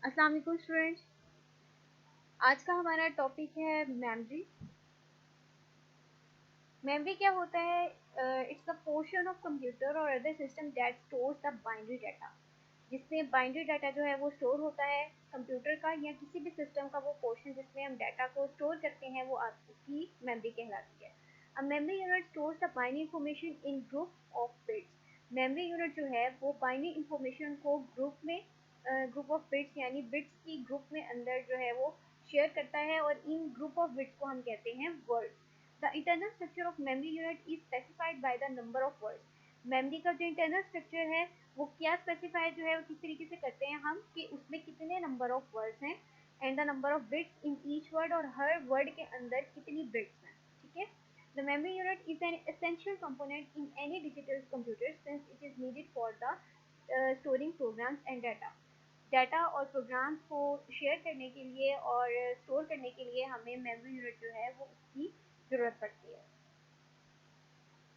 अस्सलाम वालेकुम स्टूडेंट्स। आज का हमारा टॉपिक है मेमोरी। मेमोरी क्या होता है? It's the portion of computer और other system that stores the binary data. जिसमें बाइनरी डाटा जो है वो स्टोर होता है कंप्यूटर का या किसी भी सिस्टम का, वो पोर्शन जिसमें हम डाटा को स्टोर करते हैं वो आपकी मेमोरी कहलाती है। A memory unit stores the binary information in group of bits. Memory unit जो है वो बाइनरी इंफॉर्मेशन को ग्रुप ऑफ बिट्स यानी बिट्स की ग्रुप में अंदर जो है वो शेयर करता है, और इन ग्रुप ऑफ बिट्स को हम कहते हैं words. The internal structure of memory unit is specified by the number of words. Memory का जो इंटरनल स्ट्रक्चर है वो क्या स्पेसिफाई जो है वो किस तरीके से करते हैं हम कि उसमें कितने नंबर ऑफ वर्ड्स हैं and the number of bits in each word, और हर वर्ड के अंदर कितनी बिट्स हैं। ठीक है। The memory unit is an essential component in any digital computer since it is needed for the storing programs and data. Data और programs को share करने के लिए और स्टोर करने के लिए हमें मेमोरी यूनिट जो है वो उसकी ज़रूरत पड़ती है।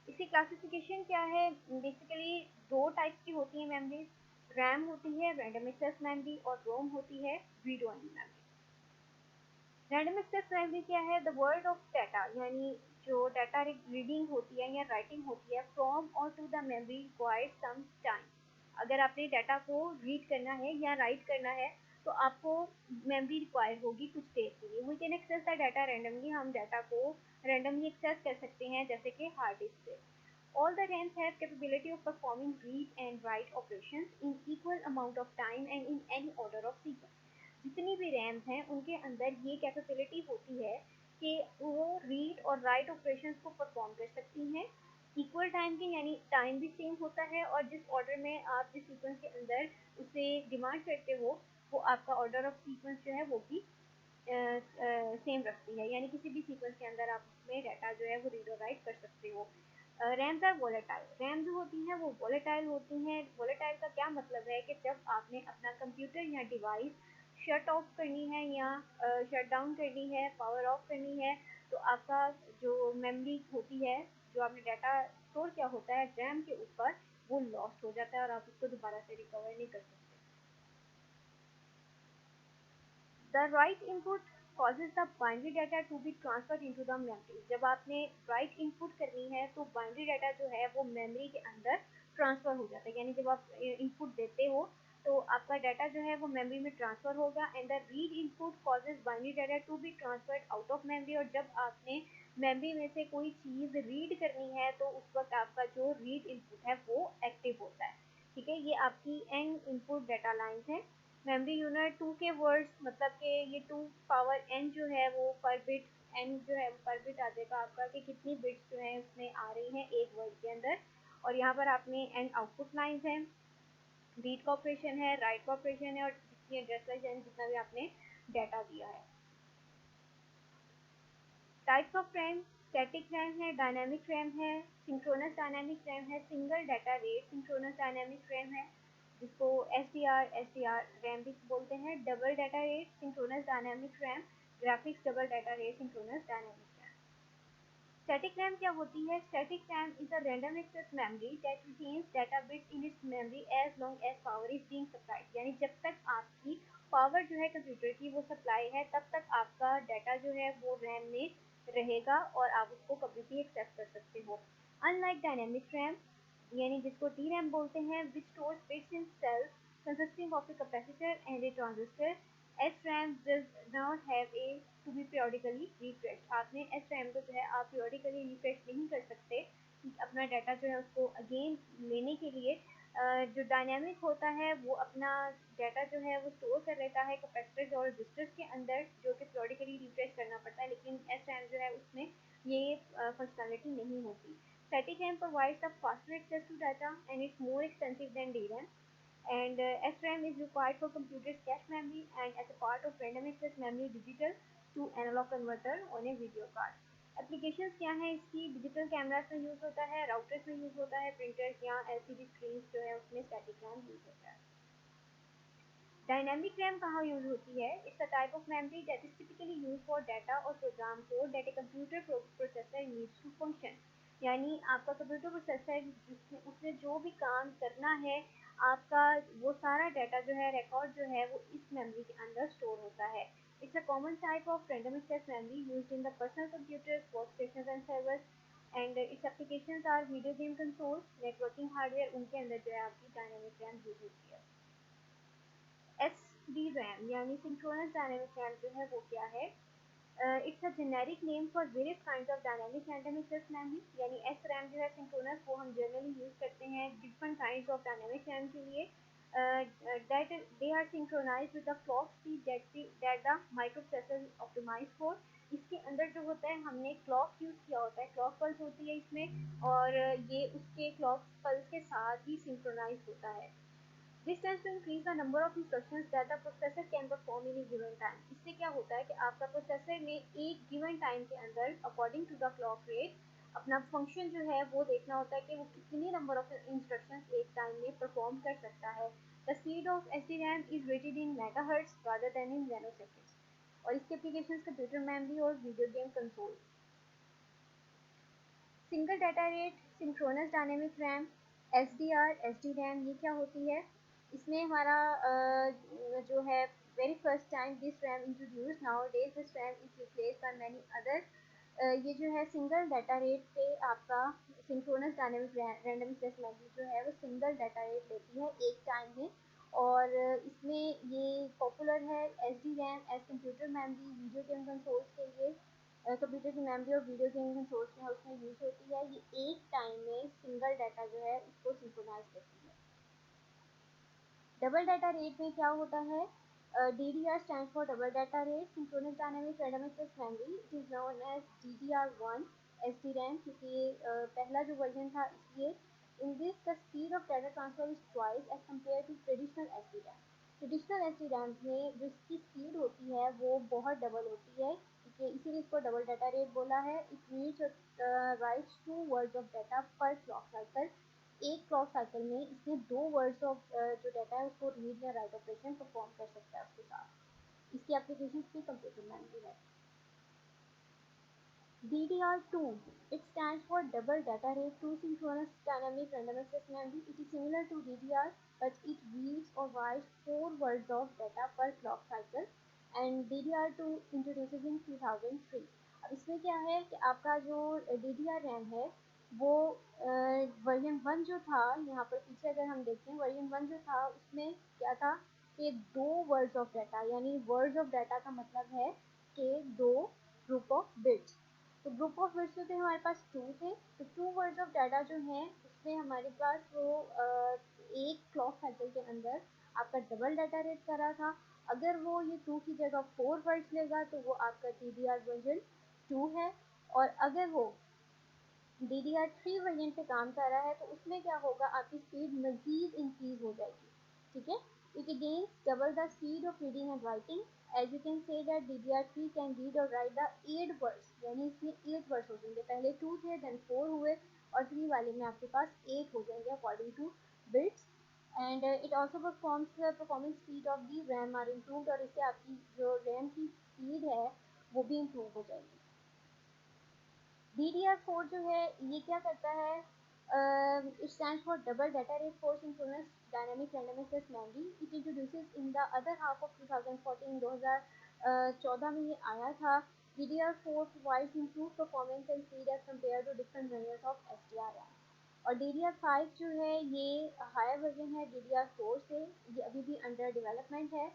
इसकी क्लासिफिकेशन क्या है? बेसिकली दो टाइप्स की होती है मेमोरीज। रैम होती है रैंडम एक्सेस मेमोरी, और रोम होती है read only memory. Random access memory क्या है? द वर्ड ऑफ डाटा, यानी जो डाटा रीडिंग होती है या राइटिंग होती है फ्रॉम और to the memory required some time. अगर आपने डाटा को रीड करना है या राइट करना है तो आपको मेमोरी रिक्वायर होगी कुछ देर के लिए। We can access the data randomly, हम डाटा को रैंडमली एक्सेस कर सकते हैं जैसे कि हार्ड डिस्क से। All the RAMs have capability of performing read and write operations in equal amount of time and in any order of sequence. जितनी भी रैम्स हैं उनके अंदर ये कैपेबिलिटी होती है कि वो रीड और राइट ऑपरेशंस को परफॉर्म कर सकती हैं इक्वल टाइम के, यानी टाइम भी सेम होता है, और जिस ऑर्डर में आप जिस सीक्वेंस के अंदर उसे डिमांड करते हो वो आपका ऑर्डर ऑफ सीक्वेंस जो है वो भी सेम रखती है, यानी किसी भी सीक्वेंस के अंदर आप उसमें डाटा जो है वो रीड और राइट कर सकते हो। Rams are volatile. रैम जो होती हैं वो वोलेटाइल होती हैं। वोलेटाइल का क्या मतलब है कि जब आपने अपना कंप्यूटर या डिवाइस शट ऑफ करनी है या शट डाउन करनी है, पावर ऑफ करनी है, तो आपका जो मेमोरी होती है, जो आपने डाटा स्टोर किया होता है रैम के ऊपर, वो लॉस्ट हो जाता है और आप उसको दोबारा से रिकवर नहीं कर सकते। The right input causes the binary data to be transferred into the memory। जब आपने राइट इनपुट करनी है तो बाइनरी डाटा जो है वो मेमोरी के अंदर ट्रांसफर हो जाता है, यानी जब आप इनपुट देते हो तो आपका डाटा जो है वो मेमोरी में ट्रांसफर होगा। And the read input causes binary data to be transferred out of memory, और जब आपने मेमोरी में से कोई चीज़ रीड करनी है तो उस वक्त आपका जो रीड इनपुट है वो एक्टिव होता है। ठीक है, ये आपकी एन इनपुट डाटा लाइन्स है। मेमोरी यूनिट टू के वर्ड्स, मतलब कि ये टू पावर एन जो है वो पर बिट, एन जो है पर बिट आ जाएगा आपका कि कितनी बिट्स जो है उसमें आ रही हैं एक वर्ड के अंदर। और यहाँ पर आपने एन आउटपुट लाइन्स हैं, रीड का ऑपरेशन है, राइट का ऑपरेशन है, और जितनी एड्रेस वाइज यानी जितना भी आपने डाटा दिया है। Types of RAM: static RAM है, डायनामिक रैम है, सिंक्रोनस डायनामिक रैम है, single data rate synchronous dynamic RAM है जिसको एस टी आर रैम भी बोलते हैं, double data rate synchronous dynamic RAM, graphics double data rate synchronous dynamic RAM. Static RAM क्या होती है? Static RAM is a random access memory that retains data bits in its memory as long as power is being supplied, यानी जब तक आपकी power जो है computer की वो सप्लाई है तब तक आपका डाटा जो है वो रैम में रहेगा और आप उसको कभी भी एक्सेस कर सकते हो। अनलाइक डायनेमिक रैम, यानी जिसको डी रैम बोलते हैं, which stores bits in cells consisting of a capacitor and a transistor, SRAM does not have a to be periodically refreshed। आपने SRAM को जो है आप periodically refresh नहीं कर सकते अपना डाटा जो है उसको अगेन लेने के लिए। जो डायनेमिक होता है वो अपना डाटा जो है वो स्टोर कर लेता है कैपेसिटर्स और रजिस्टर्स के अंदर, जो कि periodically रिफ्रेश करना पड़ता है, लेकिन SRAM जो है उसमें ये फंक्शनैलिटी नहीं होती। Static RAM provides a faster access to data and it's more expensive than DRAM, and SRAM is required for computer's cache memory and as a part of random access memory digital to analog converter on a video card। Applications क्या हैं इसकी? Digital cameras में use होता है, routers में use होता है, printers या एलसीडी स्क्रीन जो है उसमें स्टैटिक रैम यूज़ होता है। डायनामिक रैम कहाँ यूज़ होती है? It's a type of memory that is typically use for data और program code that a computer processor needs to function, यानी आपका कंप्यूटर प्रोसेसर जिसमें उसने जो भी काम करना है आपका वो सारा डाटा जो है, रिकॉर्ड जो है, वो इस मेमोरी के अंदर स्टोर होता है। It's a common type of random access memory used in the personal computers, workstations and servers, and its applications are video game console, networking hardware, उनके अंदर जो है आपकी डायनेमिक रैम यूज होती है। एस डी रैम यानी synchronous dynamic RAM जो है वो क्या है? It's a generic name for various kinds of dynamic random access memory, यानी एस रैम जो है सिंक्रोनस, वो हम जनरली यूज करते हैं different kinds of dynamic RAM के लिए, that they are synchronized with the clock speed that the microprocessor is optimized for। इसके अंदर जो होता है, हमने क्लॉक यूज किया होता है, क्लॉक पल्स होती है इसमें, और ये उसके क्लॉक पल्स के साथ ही सिंक्रोनाइज होता है। This tends to increase the number of instructions that the processor can perform in a given time। इससे क्या होता है कि आपका प्रोसेसर ने एक गिवन टाइम के अंदर according to the clock rate अपना फंक्शन जो है वो देखना होता है कि वो कितनी नंबर ऑफ इंस्ट्रक्शंस एक टाइम में परफॉर्म कर सकता है। The speed of SDRAM is rated in megahertz rather than in nanoseconds. और इसके एप्लीकेशंस कंप्यूटर मेमोरी और video game console. Single data rate synchronous dynamic RAM, SDR, SDRAM, ये क्या होती है? इसमें हमारा जो है very first time this RAM introduce, nowadays this RAM is replace by many other. ये जो है सिंगल डाटा रेट पे आपका synchronous dynamic random access memory जो है वो सिंगल डाटा रेट लेती है एक टाइम में, और इसमें ये पॉपुलर है SDRAM as computer memory, video game consoles के लिए, कंप्यूटर की मेमोरी और वीडियो गेम कंसोल्स में उसमें यूज होती है। ये एक टाइम में सिंगल डाटा जो है उसको सिंक्रोनाइज करती है। डबल डाटा रेट में क्या होता है? DDR stand for double data rate synchronous dynamic random access memory, it is known as DDR1 SDRAM, क्योंकि पहला जो वर्जन था इसलिए। In this the speed of data transfer is twice as compare to traditional SDRAM। Traditional SDRAM में जो इसकी speed होती है वो बहुत डबल होती है, क्योंकि इसीलिए इसको डबल डाटा रेट बोला है। It reads rights 2 words of data पर क्लॉक साइकिल। एक क्लॉक साइकिल में इसमें 2 वर्ड्स ऑफ जो डाटा है उसको रीड या राइट ऑपरेशन परफॉर्म कर सकता है उसके साथ। इसकी एप्लीकेशन भी कंप्यूटर मेमोरी है। DDR2, it stands for double data rate 2 synchronous dynamic random access memory. It is similar to DDR, but it reads or writes 4 words of data per clock cycle, and DDR2 introduces in 2003। अब इसमें क्या है कि आपका जो DDR RAM है वो version 1 जो था, यहाँ पर पीछे अगर हम देखें वर्जन 1 जो था उसमें क्या था कि 2 वर्ड्स ऑफ डाटा, यानी वर्ड्स ऑफ डाटा का मतलब है कि 2 ग्रुप ऑफ बिट्स। तो ग्रुप ऑफ वर्ड्स थे हमारे पास 2 थे, तो 2 वर्ड्स ऑफ डाटा जो हैं उसमें हमारे पास वो एक क्लॉक साइकिल के अंदर आपका डबल डाटा रेट कर रहा था। अगर वो ये 2 की जगह 4 वर्ड्स लेगा तो वो आपका DDR वर्जन 2 है। और अगर वो DDR3 वेरिएंट पे काम कर रहा है तो उसमें क्या होगा, आपकी स्पीड मजीद इंक्रीज हो जाएगी। ठीक है, it against double the speed of reading and writing, as you can say that DDR3 can read और राइट द 8 वर्ड्स, यानी इसमें 8 वर्ड्स हो जाएंगे, पहले 2 थे देन 4 हुए और 3 वाले में आपके पास 8 हो जाएंगे according to bits. And it also performance speed of the RAM are improved, और इससे आपकी जो रैम की स्पीड है वो भी इम्प्रूव हो जाएगी। DDR4 जो है ये क्या करता है? It stands for double data rate for synchronous dynamic random access memory. It introduces in the other half of 2014, 2014 में ये आया था। DDR4 provides improved performance and speed as compared to different versions of SDRAM। और DDR5 जो है ये higher version है DDR4 से, ये अभी भी अंडर डेवलपमेंट है,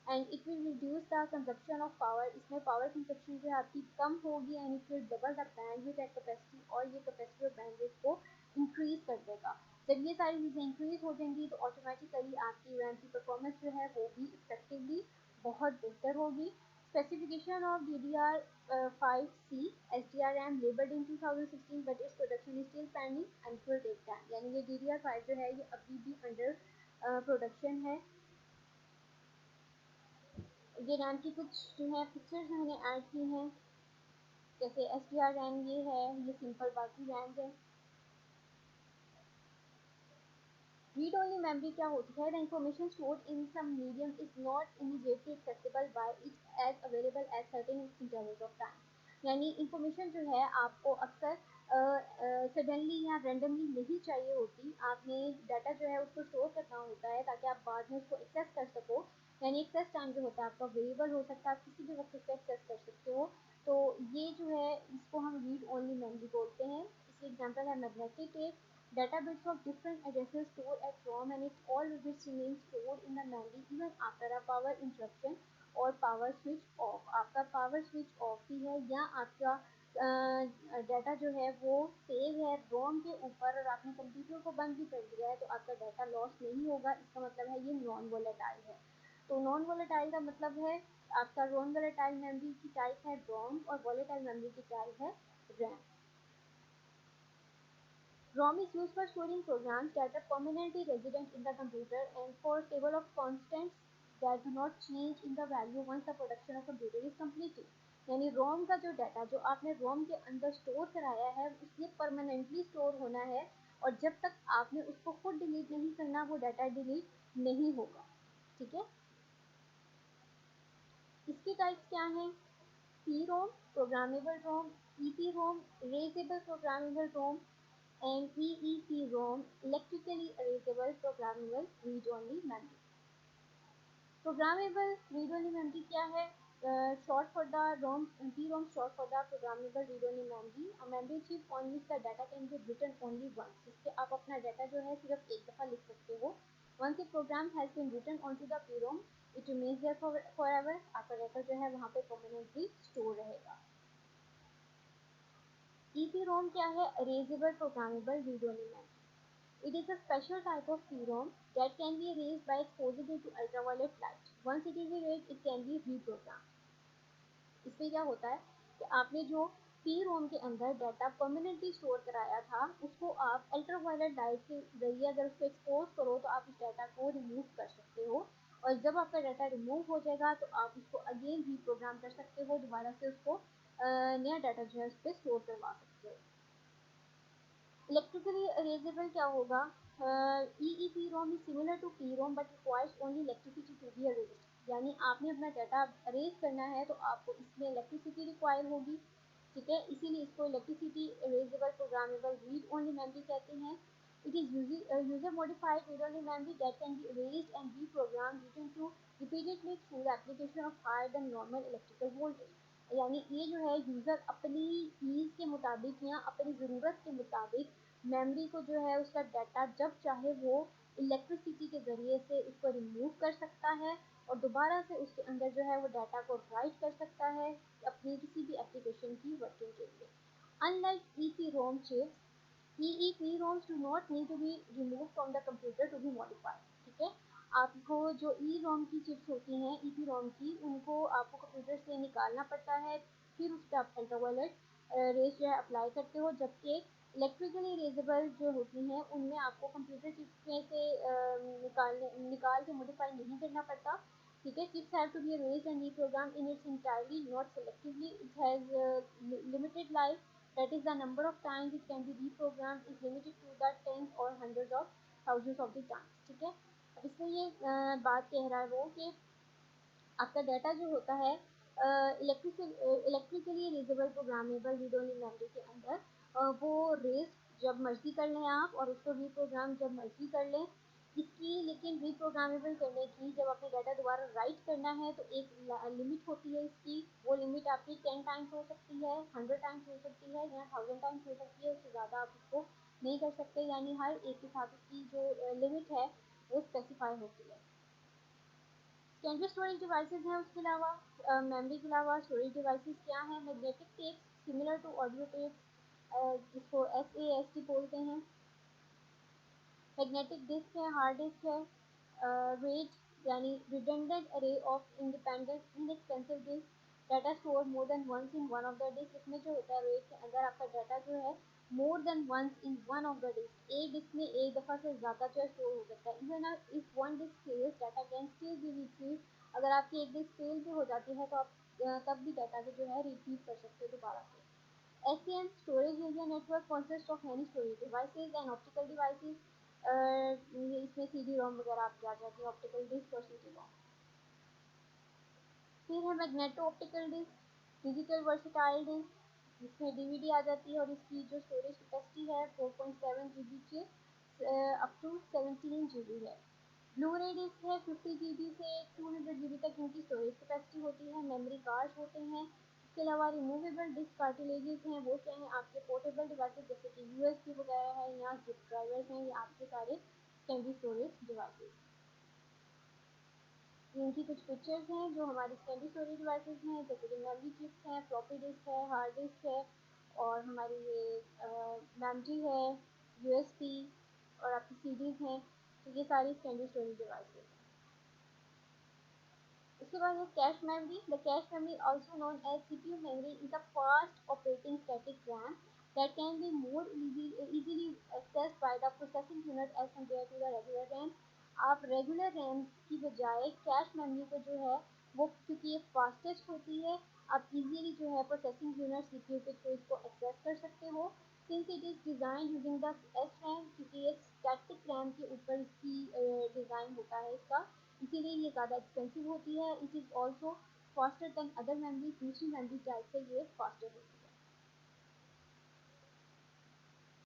and it will reduce the consumption of power. इसमें पावर कंजप्शन जो है आपकी कम होगी, and it will double the bandwidth and capacity, और ये कैपेसिटी और बैंडविड्थ को इंक्रीज कर देगा। जब ये सारी चीज़ें इंक्रीज हो जाएंगी तो ऑटोमेटिकली आपकी रैम की परफॉर्मेंस जो है वो भी इफेक्टिवली बहुत बेहतर होगी। Specification of DDR5C SDRAM labeled in 2016, but its production is still pending and it will take time। यानी ये DDR5 जो है ये अभी भी अंडर प्रोडक्शन है। ये रैम की कुछ जो है फीचर्स मैंने ऐड की हैं, जैसे SDR रैम ये है, ये सिंपल बाकी रैम है। रीड ओनली मेमोरी क्या होती है? The information stored in some medium is not immediately accessible by it as available at certain intervals of time. यानी इंफॉर्मेशन जो है आपको अक्सर सडनली या रेंडमली नहीं चाहिए होती। आपने डाटा जो है उसको स्टोर करना होता है ताकि आप बाद में उसको एक्सेस कर सको। यानी एक्सेस टाइम जो होता है आपका वेरिएबल हो सकता है, आप किसी भी वक्त उसको एक्सेस कर सकते हो। तो ये जो है इसको हम रीड ओनली मेमोरी बोलते हैं। इसकी एग्जांपल है magnetic tape. Data bits of different addresses stored at ROM and it all bits remain stored in the memory even after a power interruption और पावर स्विच ऑफ। आपका power switch off भी है या आपका data जो है वो save है रोम के ऊपर और आपने कंप्यूटर को बंद भी कर दिया है तो आपका डाटा लॉस नहीं होगा। इसका मतलब है ये नॉन वोलेटाइल है। तो नॉन वोलेटाइल का मतलब है आपका नॉन वोलेटाइल मेमोरी की टाइप है रोम और वोलेटाइल मेमोरी की टाइप है RAM. ROM is used for storing programs that are permanently resident in the computer and for table of constants that do not change in the value once the production of computer is completed। यानी ROM का जो data जो आपने ROM के अंदर store कराया है उसमें परमानेंटली स्टोर होना है और जब तक आपने उसको खुद डिलीट नहीं करना वो डाटा डिलीट नहीं होगा। ठीक है, इसकी टाइप्स क्या हैं? PROM, programmable ROM, EPROM, erasable programmable ROM and EEPROM, electrically erasable programmable read-only memory। Programmable read-only memory क्या है? Short for the ROM, EPROM short for the programmable read-only memory, a memory chip on which the data can be written only once। जिससे आप अपना data जो है सिर्फ एक दफ़ा लिख सकते हो। Once a program has been written onto the PROM, it remains there forever। आपका डाटा जो है वहाँ पे permanently store रहेगा। EPROM क्या है? Erasable programmable read-only memory। It is a special type of PROM that can be erased by exposing it to ultraviolet light। Once it is erased, it can be reprogrammed। इसमें क्या होता है कि आपने जो PROM के अंदर डाटा परमानेंटली स्टोर कराया था उसको आप अल्ट्रावायलेट लाइट के जरिए अगर उसको एक्सपोज करो तो आप उस डाटा को रिमूव कर सकते हो और जब आपका डाटा रिमूव हो जाएगा तो आप उसको अगेन रीप्रोग्राम कर सकते हो, दोबारा से उसको नया डाटा जो है उस पर स्टोर करवा सकते हो। इलेक्ट्रिकली अरेजेबल क्या होगा? EEPROM is similar to PROM but requires only electricity to be erased। यानी आपने अपना डाटा अरेज करना है तो आपको इसमें इलेक्ट्रिसिटी रिक्वायर होगी। ठीक है, इसीलिए इसको electricity erasable programmable read only memory कहते हैं। It is user modified read only memory that can be erased and reprogrammed written to repeatedly through the application of higher than normal electrical voltage। यानी ये जो है user अपनी need के मुताबिक या अपनी ज़रूरत के मुताबिक मेमोरी को जो है उसका डाटा जब चाहे वो इलेक्ट्रिसिटी के ज़रिए से उसको रिमूव कर सकता है और दोबारा से उसके अंदर जो है वो डाटा को राइट कर सकता है अपनी किसी भी एप्लीकेशन की वर्किंग के लिए। Unlike EPROM chips, EEPROMs do not need to be removed from the computer to be modified। ठीक है, आपको जो EROM की चिप्स होती हैं EPROM की उनको आपको कंप्यूटर से निकालना पड़ता है, फिर उस पर आप अल्ट्रावायलेट रेज जो है अप्लाई करते हो, जबकि इलेक्ट्रिकली इरेजेबल जो होती हैं उनमें आपको कंप्यूटर चिप्स में से निकाल के मॉडिफाई नहीं करना पड़ता। ठीक है, chips have to be erased and reprogrammed in its entirely, not selectively। It has limited life, that is the number of times it can be reprogrammed is limited to the tens or hundreds of thousands of the times। ठीक है, अब इसमें ये बात कह रहा है वो कि आपका डाटा जो होता है electrically erasable programmable read only memory के अंदर वो रेज जब मर्जी कर लें आप और उसको रीप्रोग्राम जब मर्जी कर लें। इसकी लेकिन रीप्रोग्रामेबल करने की जब अपने डाटा दोबारा राइट करना है तो एक लिमिट होती है इसकी। वो लिमिट आपकी 10 टाइम्स हो सकती है, 100 टाइम्स हो सकती है या 1000 टाइम्स हो सकती है, उससे ज़्यादा आप उसको नहीं कर सकते। यानी हर एक के साथ उसकी जो लिमिट है वो स्पेसिफाई होती है। सेकेंडरी स्टोरेज डिवाइसेस हैं, उसके अलावा मेमोरी के अलावा स्टोरेज डिवाइसेस क्या हैं? Magnetic tapes similar to audio tapes जिसको SAST बोलते हैं। मैग्नेटिक डिस्क है, हार्ड डिस्क है। रेट यानी redundant array of independent inexpensive disk data store more than once in one of the disk. इसमें जो होता है रेट के अंदर आपका डाटा जो है more than once in one of the disk, एक डिस्क में एक दफ़ा से ज़्यादा जो है स्टोर हो सकता है। Even if one disk fails data can still be retrieve. अगर आपकी एक डिस्क फेल भी हो जाती है तो आप तब भी डाटा को जो है रिट्रीव कर सकते हो दोबारा से। SAN storage area network consists of many storage devices and optical devices। इसमें CD-ROM वगैरह आपकी आ जाती है, ऑप्टिकल डिस्क और CD-ROM। फिर है magneto optical disk, digital versatile disk, जिसमें डीवीडी आ जाती है और इसकी जो स्टोरेज कैपेसिटी है 4.7 GB से अप टू 17 GB है। ब्लू रे डिस्क है 50 GB से 200 GB तक इनकी स्टोरेज कैपेसिटी होती है। मेमोरी कार्ड्स होते हैं। इसके अलावा रिमूवेबल डिस्क कार्टिलेजेस हैं, वो क्या हैं आपके पोर्टेबल डिवाइसेस जैसे कि यूएसबी वगैरह है या जिप ड्राइवर्स हैं, ये आपके सारे सेकेंडरी स्टोरेज डिवाइसेस। इनकी कुछ पिक्चर्स हैं जो हमारे सेकेंडरी स्टोरेज डिवाइसेस हैं, जैसे कि मेमोरी चिप्स हैं, फ्लॉपी डिस्क है, हार्ड डिस्क है और हमारी ये मेमोरी है, यूएसबी और आपकी सीडीज हैं। तो ये सारी सेकेंडरी स्टोरेज डिवाइसेस हैं। उसके बाद है cache memory. The cache memory also known as CPU memory is the fast operating static RAM that can be more easily accessed by the processing unit as compared to the regular RAM। आप regular RAM की बजाय cache memory को जो है वो क्योंकि ये fastest होती है, आप इजीली जो है प्रोसेसिंग यूनिट सीपीयू के थ्रू इसको एक्सेस कर सकते हो। Since it is design using the S RAM, क्योंकि ये स्टैटिक रैम के ऊपर इसकी डिज़ाइन होता है इसका, इसीलिए ये ज़्यादा एक्सपेंसिव होती है। It is also faster than other memory, दूसरी मेमोरी टाइप से ये फास्टर होती है।